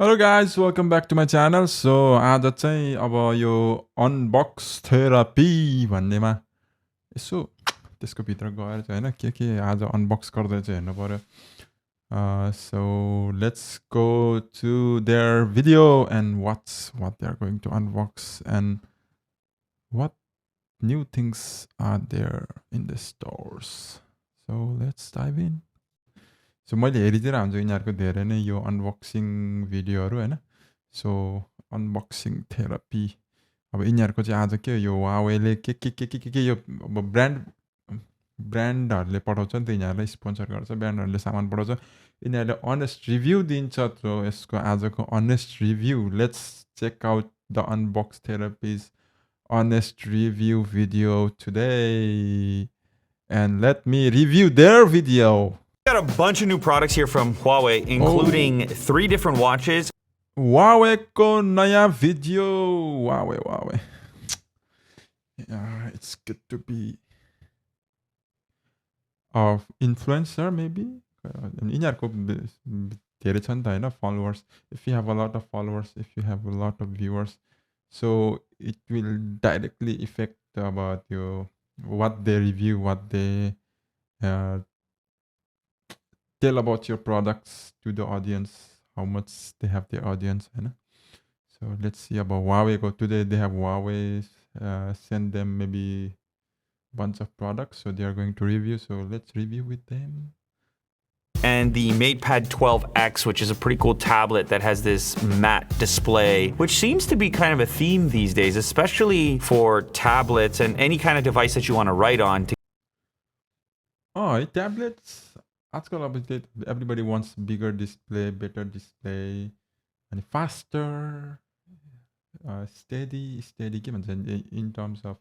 Hello guys, welcome back to my channel. So आज चाहिँ अब यो अनबक्स थेरापी भन्नेमा यसो त्यसको भित्र गएर चाहिँ होइन के आज अनबक्स गर्दै चाहिँ हेर्नु पर्यो. So let's go to their video and watch what they are going to unbox and what new things are there in the stores. So let's dive in. सो मैले हेरिदिएर हुन्छ यिनीहरूको धेरै नै यो अनबक्सिङ भिडियोहरू होइन. सो अनबक्सिङ थेरापी अब यिनीहरूको चाहिँ आज के यो Huaweiले के यो अब ब्रान्डहरूले पठाउँछ नि त, यिनीहरूलाई स्पोन्सर गर्छ, ब्रान्डहरूले सामान पठाउँछ, यिनीहरूले अनेस्ट रिभ्यू दिन्छ. सो यसको आजको honest review, let's check out the unbox therapies honest review video today and let me review their video. Got a bunch of new products here from Huawei, including 3 different watches. Huawei ko naya video. Huawei. Yeah, it's good to be of influencer maybe. यिनीहरूको धेरै छ नि त होइन followers. If you have a lot of followers, if you have a lot of viewers, so it will directly affect about your what they review, what they uh, tell about your products to the audience, how much they have their audience, you know. So let's see about Huawei. Go today they have Huawei send them maybe bunch of products, so they are going to review. So let's review with them. And the MatePad 12X, which is a pretty cool tablet that has this matte display, which seems to be kind of a theme these days, especially for tablets and any kind of device that you want to write on. Tablets. आजकल अब everybody wants bigger display, better display, and faster, steady के भन्छ in terms of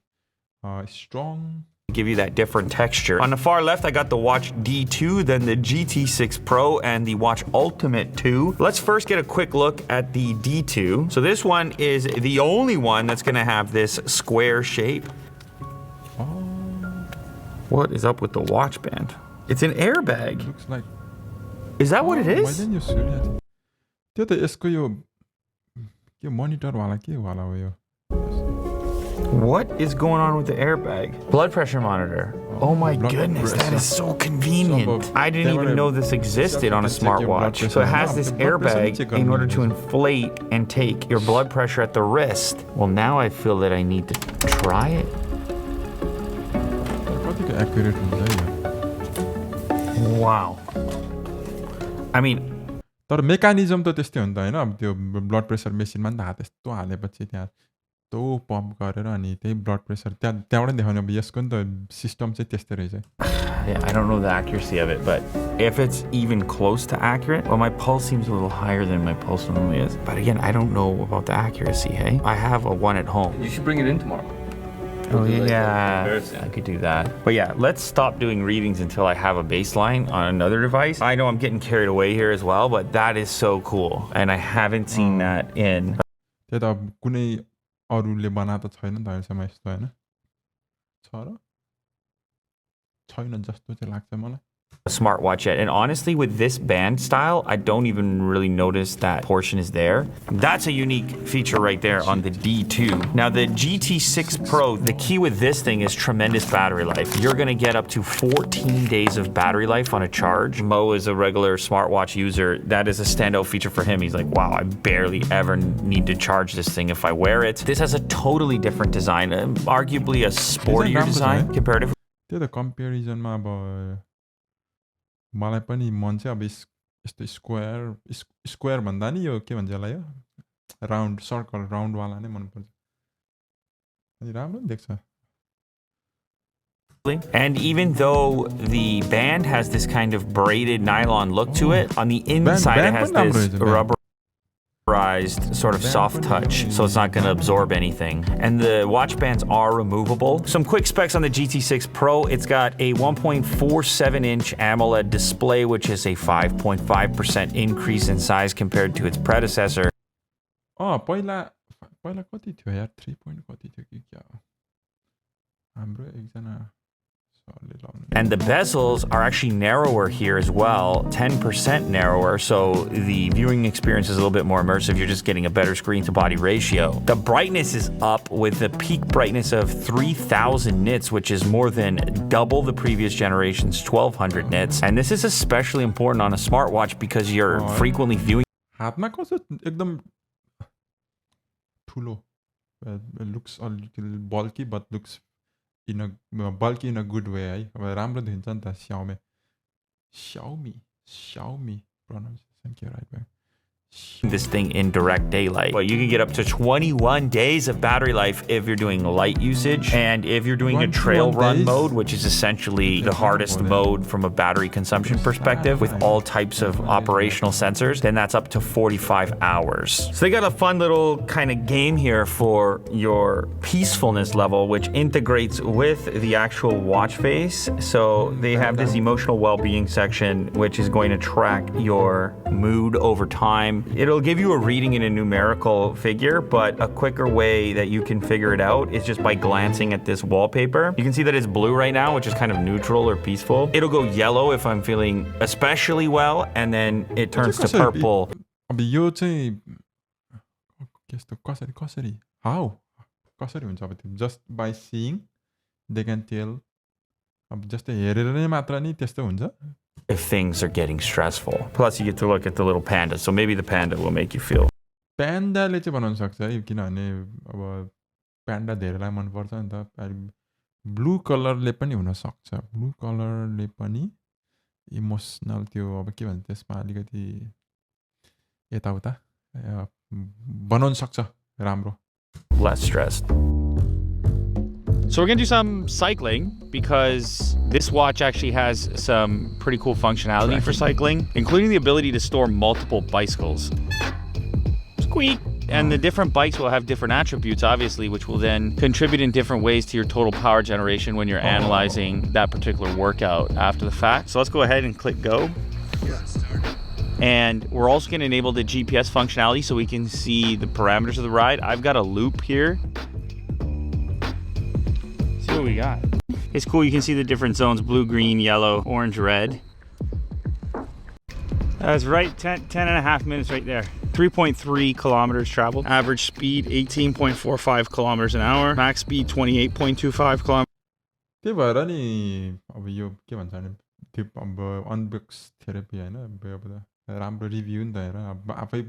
strong. Give you that different texture. On the far left, I got the Watch D2, then the GT6 Pro, and the Watch Ultimate 2. Let's first get a quick look at the D2. So this one is the only one that's gonna have this square shape. What is up with the watch band? It's an airbag. Looks like. Is that what it is? Why didn't you see that? त्यो त यसको यो monitor वाला के वाला हो यो? What is going on with the airbag? Blood pressure monitor. Oh my goodness, that is so convenient. I didn't even know this existed on a smartwatch. So it has this airbag in order to inflate and take your blood pressure at the wrist. Well, now I feel that I need to try it. कतिको accurate हुन्छ यो? Wow. I mean, तर mechanism त त्यस्तै हो नि त होइन. अब त्यो ब्लड प्रेसर मेसिनमा नि त हात यस्तो हालेपछि त्यहाँ यस्तो पम्प गरेर अनि त्यही ब्लड प्रेसर त्यहाँबाट देखाउने. अब यसको नि त सिस्टम चाहिँ त्यस्तै रहेछ. yeah, I don't know the accuracy of it, but if it's even close to accurate, well, my pulse seems a little higher than my pulse normally is. But again, I don't know about the accuracy, hey? I have a one at home. You should bring it in tomorrow. Oh, yeah, I could do that. But yeah, let's stop doing readings until I have a baseline on another device. I know I'm getting carried away here as well, but that is so cool. And I haven't seen that in... त्यो त अब कुनै अरूले बनाएको त छैन नि त अहिलेसम्म यस्तो होइन. छ र? छैन जस्तो चाहिँ लाग्छ मलाई. a smartwatch yet. And honestly, with this band style, I don't even really notice that portion is there. That's a unique feature right there on the D2. Now the GT6 Pro, the key with this thing is tremendous battery life. You're gonna get up to 14 days of battery life on a charge. Mo is a regular smartwatch user. That is a standout feature for him. He's like, wow, I barely ever need to charge this thing if I wear it. This has a totally different design, arguably a sportier design comparatively. त्यो त कम्पेरिजनमा अब मलाई पनि मन चाहिँ अब यस्तो square भन्दा नि यो के भन्छ यसलाई, यो राउन्ड सर्कल राउन्ड वाला नै मन पर्छ. अनि राम्रो नि देख्छ. And even though the band has this kind of braided nylon look to it, on the inside it has this rubberized sort of soft touch, so it's not going to absorb anything. And the watch bands are removable. Some quick specs on the GT6 Pro. It's got a 1.47-inch AMOLED display, which is a 5.5% increase in size compared to its predecessor. पहिला कति थियो यार, 3 point कति थियो कि क्या हो. हाम्रो एकजना And the bezels are actually narrower here as well, 10% narrower, so the viewing experience is a little bit more immersive. You're just getting a better screen to body ratio. The brightness is up with a peak brightness of 3000 nits, which is more than double the previous generation's 1200 nits. And this is especially important on a smartwatch because you're frequently viewing. हातमा कस्तो एकदम ठुलो. It looks a little bulky but looks in a good way है. अब राम्रो देखिन्छ नि त Xiaomi pronunciation के right way. This thing in direct daylight. But you can get up to 21 days of battery life if you're doing light usage. And if you're doing a trail run mode, which is essentially the hardest mode from a battery consumption perspective with all types of operational sensors, then that's up to 45 hours. So they got a fun little kind of game here for your peacefulness level, which integrates with the actual watch face. So they have this emotional well-being section, which is going to track your mood over time. It'll give you a reading in a numerical figure, but a quicker way that you can figure it out is just by glancing at this wallpaper. You can see that it's blue right now, which is kind of neutral or peaceful. It'll go yellow if I'm feeling especially well, and then it turns to purple. अब यो चाहिँ कस्तो कसरी how कसरी हुन्छ अब त्यो just by seeing they can tell अब जस्तै हेरेर नै मात्र नि त्यस्तो हुन्छ if things are getting stressful. Plus you get to look at the little panda, so maybe the panda will make you feel. प्यान्डाले चाहिँ बनाउन सक्छ है किनभने अब प्यान्डा धेरैलाई मन पर्छ नि त ब्लू कलरले पनि हुन सक्छ ब्लू कलरले पनि इमोसनल त्यो अब के भन्छ त्यसमा अलिकति यताउता बनाउन सक्छ राम्रो less stressed. So we're going to do some cycling because this watch actually has some pretty cool functionality for cycling, including the ability to store multiple bicycles. Squeak! And the different bikes will have different attributes, obviously, which will then contribute in different ways to your total power generation when you're analyzing that particular workout after the fact. So let's go ahead and click go. And we're also going to enable the GPS functionality so we can see the parameters of the ride. I've got a loop here. See what we got. It's cool, you can see the different zones, blue, green, yellow, orange, red. That's right, 10 and a half minutes right there. 3.3 kilometers traveled. Average speed, 18.45 kilometers an hour. Max speed, 28.25 kilometers. त्यही भएर नि अब यो के भन्छ भने त्यो अब unbox therapy हैन अब राम्रो रिभ्यू नि त हेर अब आफै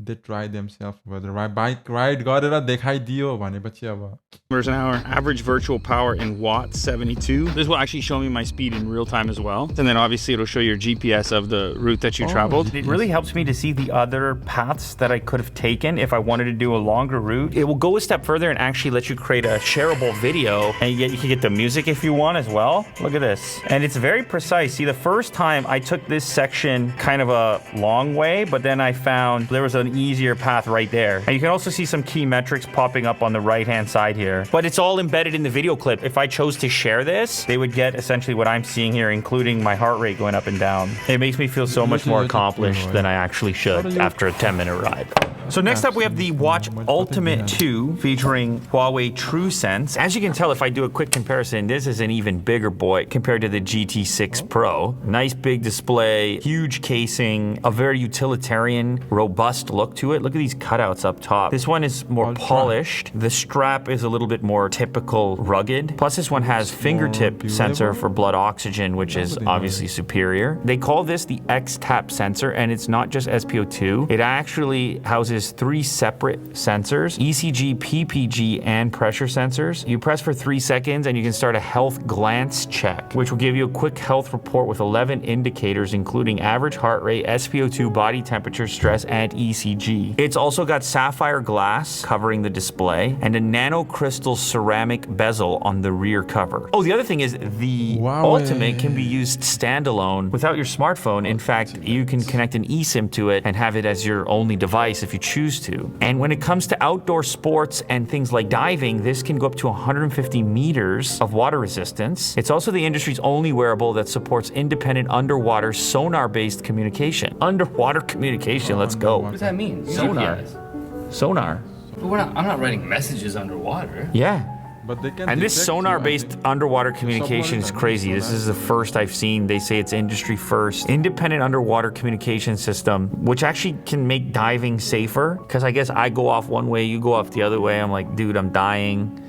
they try themselves whether bike ride गरेर देखाइदियो भनेपछि अब an hour. Average virtual power in watts, 72. This will actually show me my speed in real time as well. And then obviously it'll show your GPS of the route that you traveled. It really helps me to see the other paths that I could have taken if I wanted to do a longer route. It will go a step further and actually let you create a shareable video, and you can get the music if you want as well. Look at this. And it's very precise. See, the first time I took this section kind of a long way, but then I found there was an easier path right there. And you can also see some key metrics popping up on the right-hand side here. But it's all embedded in the video clip. If I chose to share this, they would get essentially what I'm seeing here, including my heart rate going up and down. It makes me feel so much more accomplished than I actually should after a 10-minute ride. So next up we have the Watch Ultimate 2 featuring Huawei TrueSense. As you can tell, if I do a quick comparison, this is an even bigger boy compared to the GT6 Pro. Nice big display, huge casing, a very utilitarian, robust look to it. Look at these cutouts up top. This one is more polished. The strap is a little bit more typical rugged. Plus this one has fingertip sensor for blood oxygen, which is obviously superior. They call this the X-Tap sensor, and it's not just SpO2. It actually houses 3 separate sensors, ECG, PPG, and pressure sensors. You press for 3 seconds and you can start a health glance check, which will give you a quick health report with 11 indicators, including average heart rate, SpO2, body temperature, stress, and ECG. It's also got sapphire glass covering the display and a nanocrystal ceramic bezel on the rear cover. Oh, the other thing is the Ultimate can be used standalone without your smartphone. In fact, you can connect an eSIM to it and have it as your only device if you choose to. And when it comes to outdoor sports and things like diving, this can go up to 150 meters of water resistance. It's also the industry's only wearable that supports independent underwater sonar-based communication. Underwater communication, let's go. What does that mean? Sonar. GPS. Sonar. But I'm not writing messages underwater. Yeah. But they can And this detect you, I sonar-based think. underwater communication is crazy. This is the first I've seen. They say it's industry first. Independent underwater communication system, which actually can make diving safer. Because I guess I go off one way, you go off the other way. I'm like, dude, I'm dying.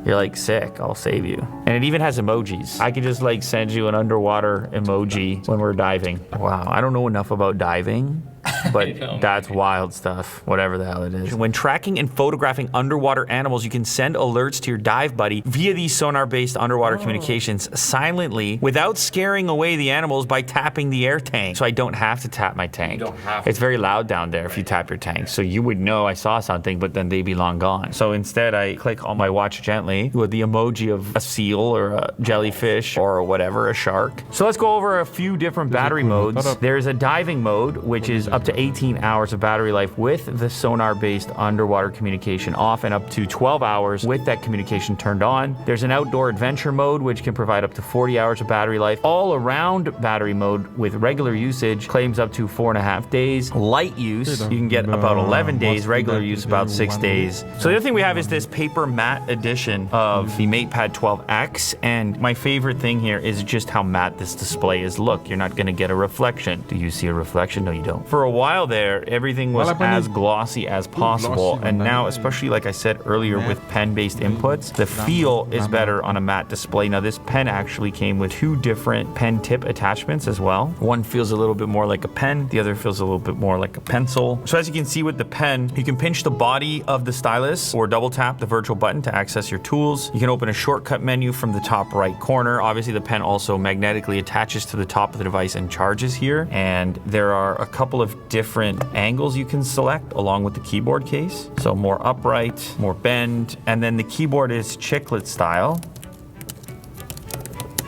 You're like, sick, I'll save you. And it even has emojis. I could just like send you an underwater emoji when we're diving. Wow, I don't know enough about diving, but that's wild stuff, whatever the hell it is. When tracking and photographing underwater animals, you can send alerts to your dive buddy via these sonar-based underwater communications silently without scaring away the animals by tapping the air tank. So I don't have to tap my tank. It's very loud down there if you tap your tank. So you would know I saw something, but then they'd be long gone. So instead I click on my watch gently with the emoji of a seal or a jellyfish or whatever, a shark. So let's go over a few different battery modes. There's a diving mode, which is up to 18 hours of battery life with the sonar-based underwater communication off and up to 12 hours with that communication turned on. There's an outdoor adventure mode, which can provide up to 40 hours of battery life. All-around battery mode with regular usage claims up to 4.5 days. Light use, you can get about 11 days. Regular use, about 6 days. So the other thing we have is this paper matte edition of the MatePad 12X. And my favorite thing here is just how matte this display is. Look, you're not going to get a reflection. Do you see a reflection? No, you don't. For a while there, everything was as glossy as possible. And now, especially like I said earlier with pen-based inputs, the feel is better on a matte display. Now, this pen actually came with 2 different pen tip attachments as well. One feels a little bit more like a pen. The other feels a little bit more like a pencil. So as you can see with the pen, you can pinch the body of the stylus or double tap the virtual button to access your tools. You can open a shortcut menu from the top right corner. Obviously, the pen also magnetically attaches to the top of the device and charges here. And there are a couple of different angles you can select along with the keyboard case. So more upright, more bend, and then the keyboard is chiclet style.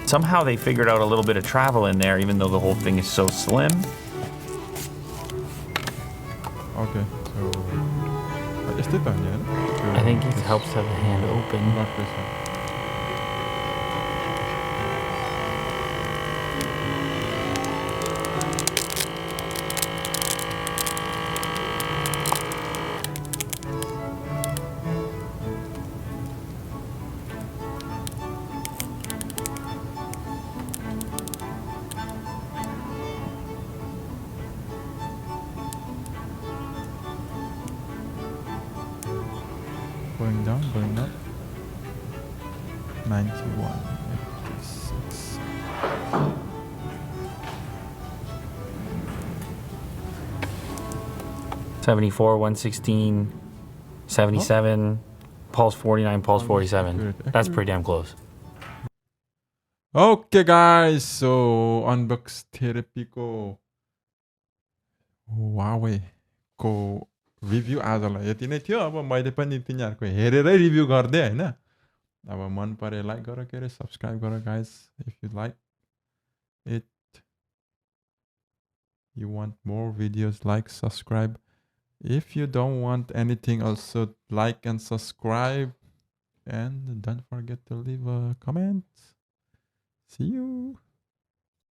Somehow they figured out a little bit of travel in there, even though the whole thing is so slim. Okay, so este también. I think it helps to have the hand open. Going down, going up. 91, 86. $74, $116, $77, Pulse 49, Pulse 47. That's pretty damn close. Okay guys, so unbox therapy को Huawei को review आजलाई यति नै थियो। अब मैले पनि तिनीहरुको हेरेरै review गर्दै हैन। अब मन परे लाइक गर के रे सब्स्क्राइब गर guys if you like it you want more videos, like, subscribe. If you don't want anything, also like and subscribe, and don't forget to leave a comment. See you.